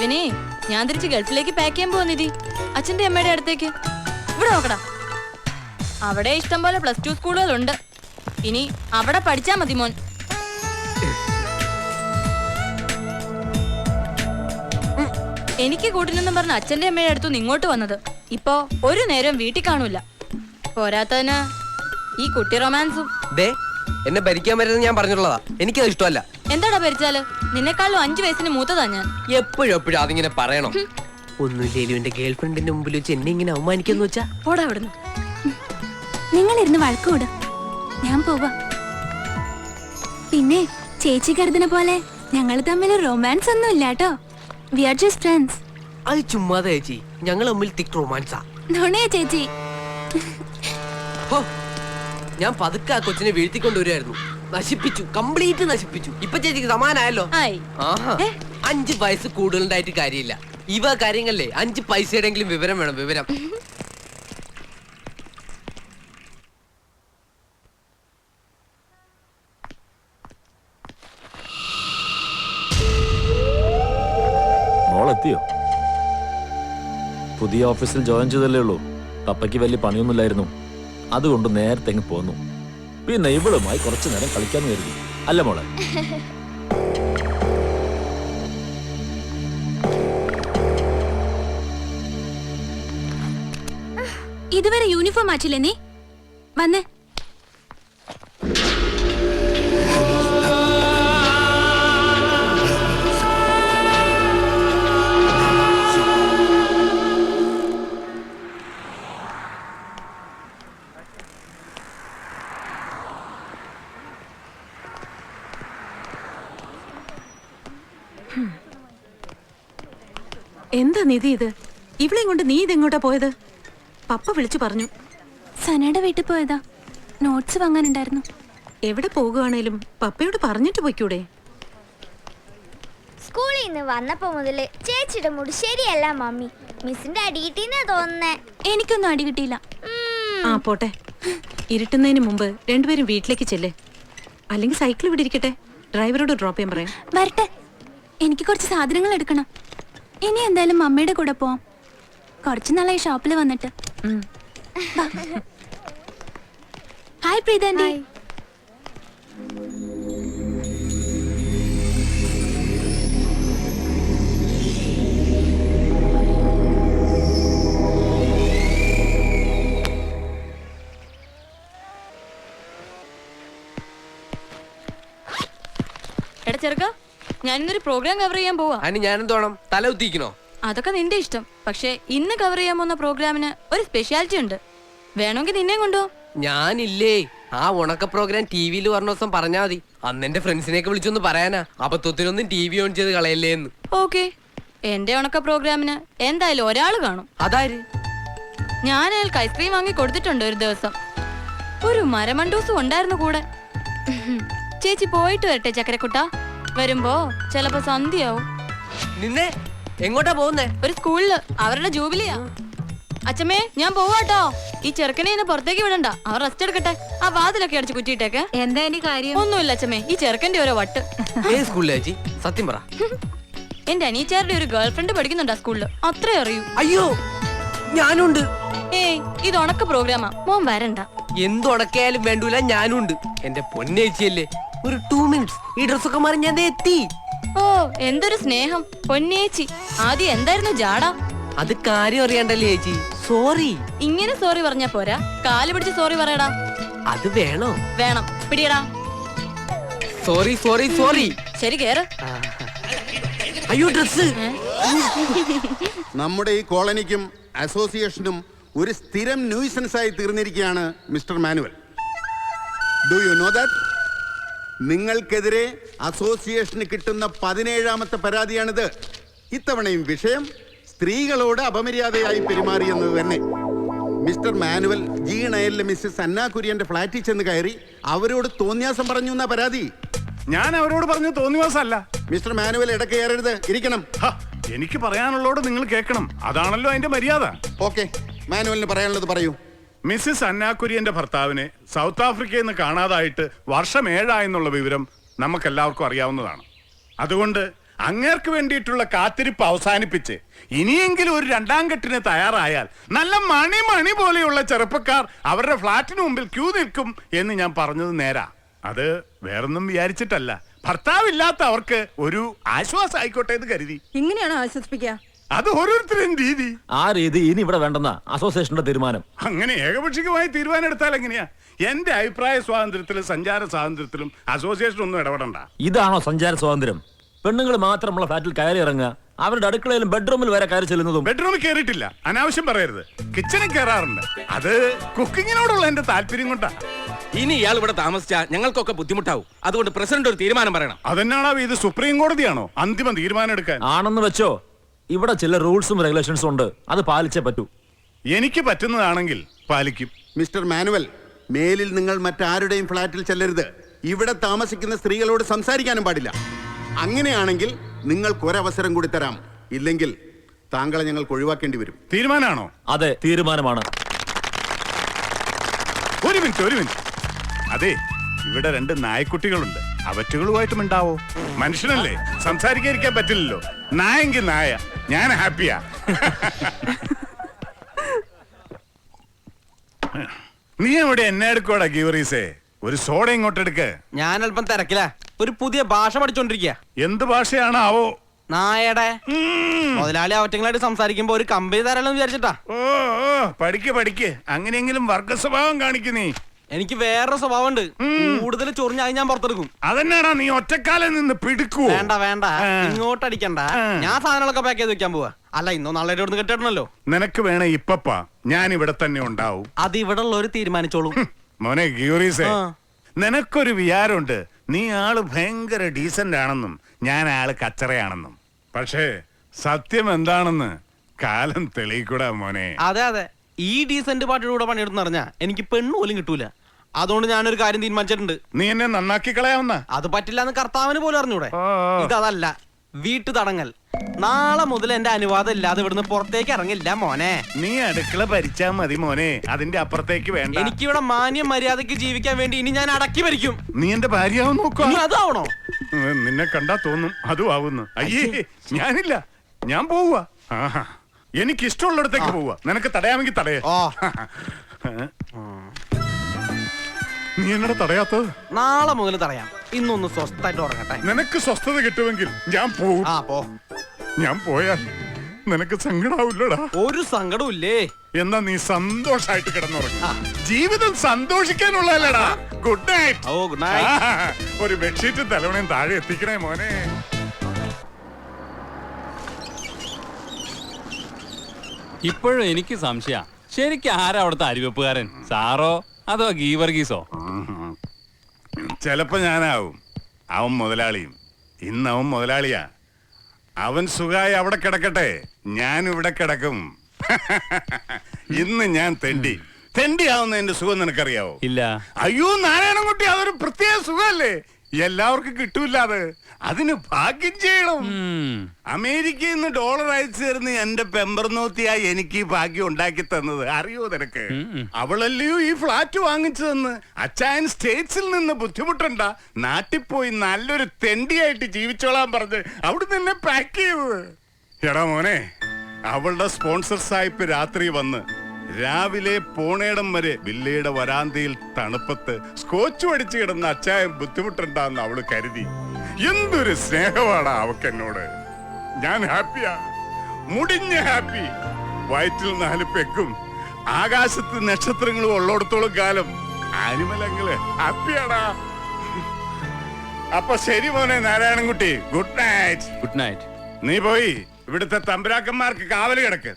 ഇവനെ ഞാൻ തിരിച്ച് ഗൾഫിലേക്ക് പാക്ക് ചെയ്യാൻ പോവാ നിധി, അച്ഛന്റെ അമ്മയുടെ അടുത്തേക്ക്. ഇവിടെ നോക്കടാ, അവിടെ ഇഷ്ടം പോലെ +2 സ്കൂളുകളുണ്ട്. ഇനി അവിടെ പഠിച്ചാ മതി മോൻ. എനിക്ക് കൂട്ടിനെന്നും പറഞ്ഞ അച്ഛന്റെ അമ്മയുടെ അടുത്തുനിന്ന് ഇങ്ങോട്ട് വന്നത്. ഇപ്പൊ ഒരു നേരം വീട്ടിൽ കാണൂല. പോരാത്തതിന് ഈ കുട്ടി റൊമാൻസും. എന്നെ ഭരിക്കാൻ പറ്റുന്നത് ഞാൻ പറഞ്ഞിട്ടുള്ളതാ, എനിക്കത് ഇഷ്ടമല്ല. എന്താടാ ഭരിച്ചാല്? നിന്നെക്കാളും 5 വയസ്സിന് മൂത്തതാ ഞാൻ. എപ്പോഴും അതിങ്ങനെ പറയണം. ഒന്നുമില്ലേലും എന്റെ ഗേൾ ഫ്രണ്ടിന്റെ മുമ്പിൽ വെച്ച് എന്നെ ഇങ്ങനെ അവമാനിക്കാന്ന് വെച്ചാ പോടാ അവിടുന്ന്. നിങ്ങളിരുന്ന് വഴക്കൂട, ഞാൻ പോവാ. പിന്നെ ചേച്ചി കരുതുന്ന പോലെ ഞങ്ങൾ തമ്മിൽ റൊമാൻസ് ഒന്നും ഇല്ല കേട്ടോ. We are just friends. അത് ചുമ്മാതെ ചേച്ചി, ഞങ്ങൾ തമ്മിൽ തിക് റൊമാൻസാ. നുണയാ ചേച്ചി. ഞാൻ പതുക്കെ ആ കൊച്ചിനെ വീഴ്ത്തിക്കൊണ്ടുവരുമായിരുന്നു. നശിപ്പിച്ചു, കംപ്ലീറ്റ് നശിപ്പിച്ചു. ഇപ്പൊ ചേച്ചിക്ക് സമാനായല്ലോ. 5 വയസ്സ് കൂടുതലുണ്ടായിട്ട് കാര്യമില്ല. ഇവ കാര്യങ്ങളിലെ 5 പൈസയുടെങ്കിലും വിവരം വേണം, വിവരം. മോളെത്തിയോ? പുതിയ ഓഫീസിൽ ജോയിൻ ചെയ്തല്ലേ ഉള്ളൂ. പപ്പയ്ക്ക് വലിയ പണിയൊന്നുമില്ലായിരുന്നു, അതുകൊണ്ട് നേരത്തെ അങ്ങ് പോന്നു. പിന്നെ ഇവളുമായി കുറച്ചു നേരം കളിക്കാന്ന് കരുതി, അല്ല മോളെ? ഇതുവരെ യൂണിഫോം മാറ്റില്ലേ നീ? വന്നേ. എന്താ നിധി ഇത്? ഇവളെയും കൊണ്ട് നീ ഇതെങ്ങോട്ടാ പോയത്? പപ്പ വിളിച്ചു പറഞ്ഞു. സനയുടെ വീട്ടിൽ പോയതാ, നോട്ട്സ് വാങ്ങാനുണ്ടായിരുന്നു. എവിടെ പോകുകയാണേലും പപ്പയോട് പറഞ്ഞിട്ട് പോയിക്കൂടെ? സ്കൂളിൽ നിന്ന് വന്നപ്പോ മുതല് ചേച്ചിയുടെ മൂഡ് ശരിയല്ല മമ്മി. മിസ്സിന്റെ അടി കിട്ടിയെന്നാ തോന്നുന്നേ. എനിക്കൊന്നും അടി കിട്ടിയില്ല. ആ പോട്ടെ, ഇരുട്ടുന്നതിന് മുമ്പ് രണ്ടുപേരും വീട്ടിലേക്ക് ചെല്ലേ. അല്ലെങ്കിൽ സൈക്കിൾ ഇവിടെ ഇരിക്കട്ടെ, ഡ്രൈവറോട് ഡ്രോപ്പ് ചെയ്യാൻ പറയാം. വരട്ടെ, എനിക്ക് കുറച്ച് സാധനങ്ങൾ എടുക്കണം. ഇനി എന്തായാലും മമ്മിയുടെ കൂടെ പോവാം. കുറച്ചു നാളായി ഷോപ്പിൽ വന്നിട്ട്. ഹായ് പ്രീതാന്റി. എടാ ചെറുക്ക, ഞാനിന്നൊരു പ്രോഗ്രാം കവർ ചെയ്യാൻ പോവാ. അതിന് ഞാൻ എന്തോണം, തല കുത്തിക്കണോ? അതൊക്കെ നിന്റെ ഇഷ്ടം. പക്ഷെ ഇന്ന് കവർ ചെയ്യാൻ പോകുന്ന പ്രോഗ്രാമിന് ഒരു സ്പെഷ്യാലിറ്റി ഉണ്ട്. വേണമെങ്കിൽ നിന്നെ കൊണ്ടുപോകും. ഞാനില്ലേ, ആ ഉണക്ക പ്രോഗ്രാം ടിവിയിൽ പറഞ്ഞ ദിവസം പറഞ്ഞാ മതി. അന്ന് എന്റെ ഫ്രണ്ട്സിനെയൊക്കെ വിളിച്ചൊന്ന് പറയാനാ, അബദ്ധത്തിനൊന്നും TV ഓൺ ചെയ്ത് കളയല്ലേ എന്ന്. ഓക്കെ, എന്റെ ഉണക്ക പ്രോഗ്രാമിന് എന്തായാലും ഒരാള് കാണും. അതാര്? ഞാൻ അയാൾക്ക് ഐസ്ക്രീം വാങ്ങി കൊടുത്തിട്ടുണ്ട് ഒരു ദിവസം. ഒരു മരമണ്ടൂസും ഉണ്ടായിരുന്നു കൂടെ. ചേച്ചി പോയിട്ട് വരട്ടെ ചക്കരക്കുട്ട. വരുമ്പോ ചിലപ്പോ സന്ധ്യയാവും. നിന്നെ എങ്ങോട്ടാ പോകുന്നേ? ഒരു സ്കൂളില് അവരുടെ ജൂബിലിയാ. അച്ഛമ്മേ, ഞാൻ പോവാട്ടോ. ഈ ചെറുക്കനെ ഇന്ന് പുറത്തേക്ക് വിടണ്ട, അവർ റെസ്റ്റ് എടുക്കട്ടെ. ആ വാതിലൊക്കെ അടിച്ച് കുറ്റിയിട്ടേക്ക്. എന്താ ഇനി കാര്യം? ഒന്നുമില്ല അച്ഛമ്മേ, ഈ ചെറുക്കന്റെ ഓരോ വട്ട്. ഏത് സ്കൂളിലെ ചേച്ചി? സത്യം പറ. എന്റെ അനിയച്ചാരുടെ ഒരു ഗേൾ ഫ്രണ്ട് പഠിക്കുന്നുണ്ട് ആ സ്കൂളില്, അത്രേ അറിയൂ. അയ്യോ, ഞാനുണ്ട്. ഏയ്, ഇത് ഉണക്ക പ്രോഗ്രാമാ, മോൻ വരണ്ട. എന്തുടക്കായാലും വേണ്ടൂല, ഞാനുണ്ട്. എന്റെ പൊന്നേച്ചിയല്ലേ, ഒരു 2 മിനിറ്റ്സ് ഈ ഡ്രസ്സൊക്കെ മാറി ഞാൻ എത്തി. ഓ, എന്തൊരു സ്നേഹം പൊന്നേച്ചി. ആദ്യം എന്തായിരുന്നു ജാട? അത് കാര്യം അറിയണ്ടല്ലേ ചേച്ചി. സോറി. ഇങ്ങനെ സോറി പറഞ്ഞാ പോരാ, കാല് പിടിച്ച് സോറി പറയടാ. അത് വേണോ? വേണം, പിടിയടാ. Sorry sorry sorry. ശരി, കേറ്. അയ്യോ, ഡ്രസ്. നമ്മുടെ ഈ കോളനിക്കും അസോസിയേഷനും ഒരു സ്ഥിരം ന്യൂസൻസ് ആയി തീർന്നിരിക്കുകയാണ് mister Manuel. Do you know that? നിങ്ങൾക്കെതിരെ അസോസിയേഷന് കിട്ടുന്ന 17ാമത്തെ പരാതിയാണിത്. ഇത്തവണയും വിഷയം സ്ത്രീകളോട് അപമര്യാദയായി പെരുമാറിയെന്നത് തന്നെ. മിസ്റ്റർ മാനുവൽ G9 മിസ്സസ് അന്ന കുര്യന്റെ ഫ്ലാറ്റിൽ ചെന്ന് കയറി അവരോട് തോന്നിയാസം പറഞ്ഞു എന്നാ പരാതി. ഞാൻ അവരോട് പറഞ്ഞു തോന്നിവാസമല്ല. മിസ്റ്റർ മാനുവൽ ഇടയ്ക്ക് കയറരുത്, ഇരിക്കണം. എനിക്ക് പറയാനുള്ളോട് നിങ്ങൾ കേൾക്കണം, അതാണല്ലോ അതിന്റെ മര്യാദ. ഓക്കെ, മാനുവലിന് പറയാനുള്ളത് പറയൂ. മിസ്സിസ് അന്ന കുര്യന്റെ ഭർത്താവിനെ സൗത്ത് ആഫ്രിക്കയിൽ നിന്ന് കാണാതായിട്ട് വർഷം 7 ആയെന്നുള്ള വിവരം നമുക്കെല്ലാവർക്കും അറിയാവുന്നതാണ്. അതുകൊണ്ട് അങ്ങേർക്ക് വേണ്ടിയിട്ടുള്ള കാത്തിരിപ്പ് അവസാനിപ്പിച്ച് ഇനിയെങ്കിലും ഒരു രണ്ടാം കെട്ടിന് തയ്യാറായാൽ നല്ല മണി പോലെയുള്ള ചെറുപ്പക്കാർ അവരുടെ ഫ്ലാറ്റിന് മുമ്പിൽ ക്യൂ നിൽക്കും എന്ന് ഞാൻ പറഞ്ഞത് നേരാ. അത് വേറൊന്നും വിചാരിച്ചിട്ടല്ല, ഭർത്താവില്ലാത്ത അവർക്ക് ഒരു ആശ്വാസം ആയിക്കോട്ടെ എന്ന് കരുതി. ഇങ്ങനെയാണോ ആശ്വസിപ്പിക്കുക? അത് ഓരോരുത്തരും രീതി. ആ രീതി ഇനി ഇവിടെ വേണ്ടെന്ന അസോസിയേഷന്റെ തീരുമാനം. അങ്ങനെ ഏകപക്ഷികമായി തീരുമാനം എടുത്താൽ എങ്ങനെയാ? എന്റെ അഭിപ്രായ സ്വാതന്ത്ര്യത്തിലും സഞ്ചാര സ്വാതന്ത്ര്യത്തിലും അസോസിയേഷൻ ഒന്നും ഇടപെടണ്ട. ഇതാണോ സഞ്ചാര സ്വാതന്ത്ര്യം? പെണ്ണുങ്ങൾ മാത്രമുള്ള ഫ്ലാറ്റിൽ കയറി ഇറങ്ങുക, അവരുടെ അടുക്കളയിലും ബെഡ്റൂമിൽ വരെ കയറി ചെല്ലുന്നതും. ബെഡ്റൂമിൽ കയറിയിട്ടില്ല, അനാവശ്യം പറയരുത്. കിച്ചണിൽ കയറാറുണ്ട്. അത് കുക്കിങ്ങിനോടുള്ള എന്റെ താല്പര്യം കൊണ്ടാ. ഇനി ഇയാൾ ഇവിടെ താമസിച്ചാ ഞങ്ങൾക്കൊക്കെ ബുദ്ധിമുട്ടാവും. അതുകൊണ്ട് പ്രസിഡന്റ് ഒരു തീരുമാനം പറയണം. അതെന്നാണോ ഇത് സുപ്രീം കോടതിയാണോ അന്തിമ തീരുമാനം എടുക്കാൻ? ആണെന്ന് വെച്ചോ, ഇവിടെ ചില റൂൾസും റെഗുലേഷൻസും ഉണ്ട്, അത് പാലിച്ചേ പറ്റൂ. എനിക്ക് പറ്റുന്നതാണെങ്കിൽ പാലിക്കും. മിസ്റ്റർ മാനുവൽ, മേലിൽ നിങ്ങൾ മറ്റാരുടെയും ഫ്ലാറ്റിൽ ചെല്ലരുത്. ഇവിടെ താമസിക്കുന്ന സ്ത്രീകളോട് സംസാരിക്കാനും പാടില്ല. അങ്ങനെയാണെങ്കിൽ നിങ്ങൾക്ക് ഒരവസരം കൂടി തരാം. ഇല്ലെങ്കിൽ താങ്കളെ ഞങ്ങൾക്ക് ഒഴിവാക്കേണ്ടി വരും. തീരുമാനമാണോ? അതെ, തീരുമാനമാണ്. ഒരു മിനിറ്റ്. അതെ, ഇവിടെ 2 നായക്കുട്ടികളുണ്ട്. അവറ്റുകളുമായിട്ടും ഉണ്ടാവോ? മനുഷ്യനല്ലേ, സംസാരിക്കാതിരിക്കാൻ പറ്റില്ലല്ലോ. നായെങ്കിൽ നായ, ഞാൻ ഹാപ്പിയാ. നീ എവിടെ എന്നെ എടുക്കോടാ ഗീവറീസേ? ഒരു സോഡ ഇങ്ങോട്ട് എടുക്ക്. ഞാൻ അല്പം തിരക്കില്ല, ഒരു പുതിയ ഭാഷ പഠിച്ചോണ്ടിരിക്കുക. എന്ത് ഭാഷയാണാവോ? നായയുടെ മുതലാളി അവറ്റങ്ങളായിട്ട് സംസാരിക്കുമ്പോ ഒരു കമ്പനി തരാമെന്ന് വിചാരിച്ചിട്ടാ. ഓ പഠിക്ക്. അങ്ങനെയെങ്കിലും വർഗ സ്വഭാവം കാണിക്കുന്നേ. എനിക്ക് വേറൊരു സ്വഭാവം ഉണ്ട്, കൂടുതൽ ചൊറിഞ്ഞായി ഞാൻ പുറത്തെടുക്കും. അതെന്നാടാ നീ ഒറ്റക്കാലം നിന്ന് പിടിക്കൂ? വേണ്ട ഇങ്ങോട്ട് അടിക്കണ്ട. ഞാൻ സാധനങ്ങളൊക്കെ പാക്ക് ചെയ്ത് വെക്കാൻ പോവാ. അല്ല, ഇന്നോ നാളെ ഇവിടുന്ന് കെട്ടിടണല്ലോ. നിനക്ക് വേണേ ഇപ്പപ്പാ, ഞാൻ ഇവിടെ തന്നെ ഉണ്ടാവും. അത് ഇവിടെ ഉള്ളവര് തീരുമാനിച്ചോളൂ. മോനെ ഗീവറീസേ, നിനക്കൊരു വിചാരമുണ്ട്, നീ ആള് ഭയങ്കര ഡീസന്റ് ആണെന്നും ഞാൻ ആള് കച്ചറയാണെന്നും. പക്ഷേ സത്യം എന്താണെന്ന് കാലം തെളിയിക്കൂടാ മോനെ. അതെ, ഈ ഡീസന്റ് പാർട്ടിയുടെ കൂടെ പണിയെടുത്ത് പറഞ്ഞാ എനിക്ക് പെണ്ണ് പോലും കിട്ടൂല. അതുകൊണ്ട് ഞാനൊരു കാര്യം തീരുമാനിച്ചിട്ടുണ്ട്. നീ എന്നെ നന്നാക്കി കളയാവുന്ന? അത് പറ്റില്ല എന്ന് കർത്താവിന് പോലും അറിഞ്ഞൂടെ. ഇതല്ല, വീട്ടു തടങ്ങൽ. നാളെ മുതൽ എന്റെ അനുവാദം ഇല്ലാതെ ഇവിടുന്ന് പുറത്തേക്ക് ഇറങ്ങില്ല മോനെ. നീ അടുക്കള ഭരിച്ചാ മതി മോനെ, അതിന്റെ അപ്പുറത്തേക്ക് വേണ്ട. എനിക്കിവിടെ മാന്യം മര്യാദക്ക് ജീവിക്കാൻ വേണ്ടി ഇനി ഞാൻ അടക്കി ഭരിക്കും. നീ എന്റെ ഭാര്യയാവും നോക്കോ? അതാവണോ? നിന്നെ കണ്ടാ തോന്നും അതും ആവുന്നു. അയ്യേ, ഞാനില്ല, ഞാൻ പോവുക. എനിക്ക് ഇഷ്ടമുള്ളിടത്തേക്ക് പോവുക. നിനക്ക് തടയാമെങ്കിൽ തടയേ. നീ എന്നോട് തടയാത്തത്? നാളെ മുതൽ തടയാം. ഇന്നൊന്ന് സ്വസ്ഥമായിട്ട് ഉറങ്ങട്ടെ. നിനക്ക് സ്വസ്ഥത കിട്ടുമെങ്കിൽ ഞാൻ പോവും. ഞാൻ പോയാൽ നിനക്ക് സങ്കടാവില്ലടാ? ഒരു സങ്കടവും ഇല്ലേ? എന്നാ നീ സന്തോഷായിട്ട് കിടന്നുറങ്ങും. ജീവിതം സന്തോഷിക്കാനുള്ളതല്ലടാ. Good night. ഓ, ഗുഡ് നൈറ്റ്. ഒരു ബെഡ്ഷീറ്റ് തലവണയും താഴെ എത്തിക്കണേ മോനെ. ഇപ്പോഴും എനിക്ക് സംശയ, ശരിക്കും ആരാ അവിടുത്തെ അരിവെപ്പുകാരൻ? സാറോ അതോ ഗീവർഗീസോ? ചിലപ്പോ ഞാനാവും. അവൻ മുതലാളിയും. ഇന്ന് അവൻ മുതലാളിയാ. അവൻ സുഖമായി അവിടെ കിടക്കട്ടെ, ഞാൻ ഇവിടെ കിടക്കും. ഇന്ന് ഞാൻ തെണ്ടിയാവുന്നതിന്റെ സുഖം നിനക്കറിയാവോ? ഇല്ല. അയ്യോ നാരായണൻകുട്ടി, അതൊരു പ്രത്യേക സുഖമല്ലേ, എല്ലാവർക്കും കിട്ടൂല്ലാതെ. അതിന് ഭാഗ്യം ചെയ്യണം. അമേരിക്കയിൽ നിന്ന് ഡോളർ അയച്ചു തരുന്ന എന്റെ പെമ്പർനോത്തിയായി എനിക്ക് ഈ ഭാഗ്യം ഉണ്ടാക്കി തന്നത് അറിയോ നിനക്ക്? അവളല്ലയോ ഈ ഫ്ലാറ്റ് വാങ്ങിച്ചു തന്ന്. അച്ചായൻ സ്റ്റേറ്റ്സിൽ നിന്ന് ബുദ്ധിമുട്ടണ്ട, നാട്ടിൽ പോയി നല്ലൊരു തെണ്ടിയായിട്ട് ജീവിച്ചോളാൻ പറഞ്ഞ് അവിടെ നിന്നെ പാക്ക് ചെയ്തത്. എടാ മോനെ, അവളുടെ സ്പോൺസർ സായിപ്പ് രാത്രി വന്ന് രാവിലെ പോണേടം വരെ വില്ലയുടെ വരാന്തയിൽ തണുപ്പത്ത് സ്കോച്ച് അടിച്ചു കിടന്ന അച്ചായൻ ബുദ്ധിമുട്ടുണ്ടാന്ന് അവള് കരുതി. എന്തൊരു സ്നേഹമാണ് അവക്ക് എന്നോട്. ഞാൻ ഹാപ്പിയാ, മുടിഞ്ഞ ഹാപ്പി. വയറ്റിൽ 4 പെക്കും ആകാശത്ത് നക്ഷത്രങ്ങളും ഉള്ളിടത്തോളം കാലം ആനിമലങ്ങള് ഹാപ്പിയാടാ. അപ്പൊ ശരി മോനെ Narayanankutty, good night. Good night. നീ പോയി ഇവിടുത്തെ തമ്പുരാക്കന്മാർക്ക് കാവല് കിടക്ക്.